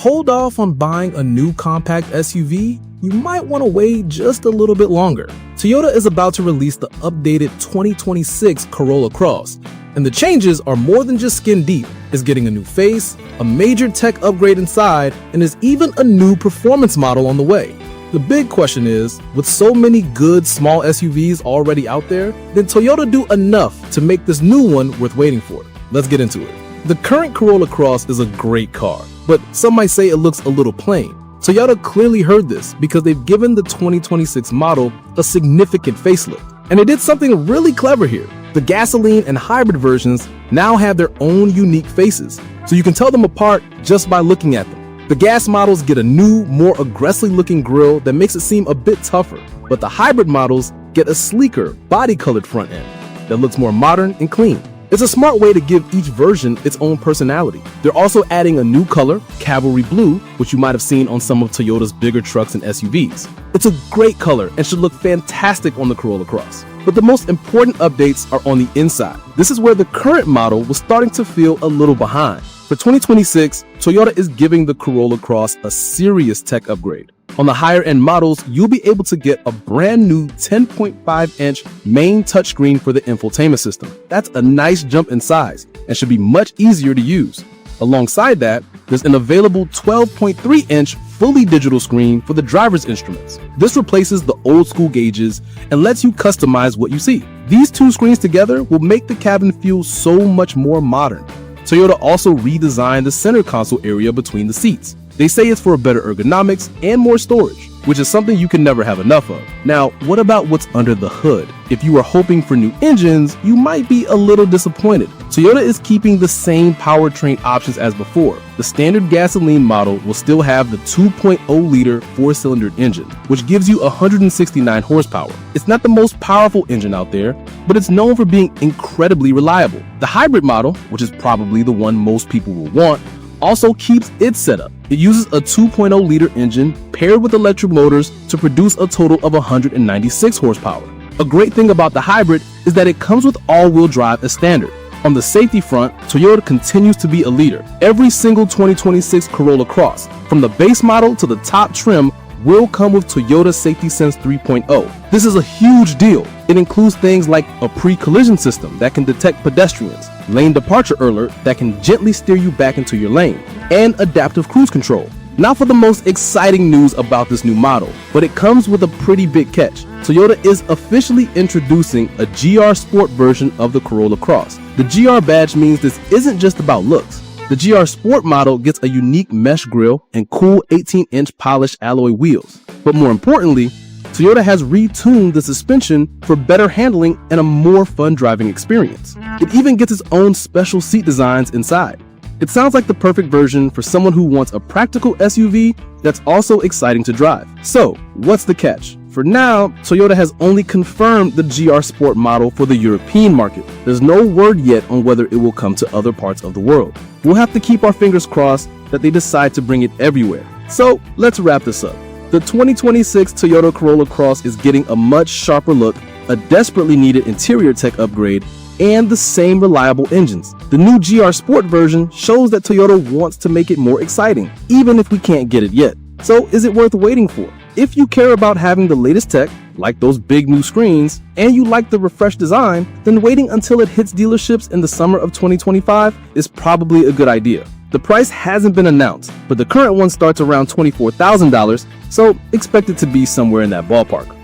hold off on buying a new compact SUV, you might want to wait just a little bit longer. Toyota is about to release the updated 2026 Corolla Cross, and the changes are more than just skin deep. It's getting a new face, a major tech upgrade inside, and there's even a new performance model on the way. The big question is, with so many good small SUVs already out there, did Toyota do enough to make this new one worth waiting for? Let's get into it. The current Corolla Cross is a great car, but some might say it looks a little plain. Toyota clearly heard this because they've given the 2026 model a significant facelift. And they did something really clever here. The gasoline and hybrid versions now have their own unique faces, so you can tell them apart just by looking at them. The gas models get a new, more aggressive looking grille that makes it seem a bit tougher, but the hybrid models get a sleeker, body-colored front end that looks more modern and clean. It's a smart way to give each version its own personality. They're also adding a new color, Cavalry Blue, which you might have seen on some of Toyota's bigger trucks and SUVs. It's a great color and should look fantastic on the Corolla Cross. But the most important updates are on the inside. This is where the current model was starting to feel a little behind. For 2026, Toyota is giving the Corolla Cross a serious tech upgrade. On the higher end models, you'll be able to get a brand new 10.5-inch main touchscreen for the infotainment system. That's a nice jump in size and should be much easier to use. Alongside that, there's an available 12.3-inch fully digital screen for the driver's instruments. This replaces the old school gauges and lets you customize what you see. These two screens together will make the cabin feel so much more modern. Toyota also redesigned the center console area between the seats. They say it's for better ergonomics and more storage, which is something you can never have enough of. Now, what about what's under the hood? If you are hoping for new engines, you might be a little disappointed. Toyota is keeping the same powertrain options as before. The standard gasoline model will still have the 2.0-liter four-cylinder engine, which gives you 169 horsepower. It's not the most powerful engine out there, but it's known for being incredibly reliable. The hybrid model, which is probably the one most people will want, also keeps its setup. It uses a 2.0-liter engine paired with electric motors to produce a total of 196 horsepower. A great thing about the hybrid is that it comes with all-wheel drive as standard. On the safety front, Toyota continues to be a leader. Every single 2026 Corolla Cross, from the base model to the top trim, will come with Toyota Safety Sense 3.0. This is a huge deal. It includes things like a pre-collision system that can detect pedestrians, lane departure alert that can gently steer you back into your lane, and adaptive cruise control. Now for the most exciting news about this new model, but it comes with a pretty big catch. Toyota is officially introducing a GR Sport version of the Corolla Cross. The GR badge means this isn't just about looks. The GR Sport model gets a unique mesh grille and cool 18-inch polished alloy wheels. But more importantly, Toyota has retuned the suspension for better handling and a more fun driving experience. It even gets its own special seat designs inside. It sounds like the perfect version for someone who wants a practical SUV that's also exciting to drive. So, what's the catch? For now, Toyota has only confirmed the GR Sport model for the European market. There's no word yet on whether it will come to other parts of the world. We'll have to keep our fingers crossed that they decide to bring it everywhere. So, let's wrap this up. The 2026 Toyota Corolla Cross is getting a much sharper look, a desperately needed interior tech upgrade, and the same reliable engines. The new GR Sport version shows that Toyota wants to make it more exciting, even if we can't get it yet. So is it worth waiting for? If you care about having the latest tech, like those big new screens, and you like the refreshed design, then waiting until it hits dealerships in the summer of 2025 is probably a good idea. The price hasn't been announced, but the current one starts around $24,000, so expect it to be somewhere in that ballpark.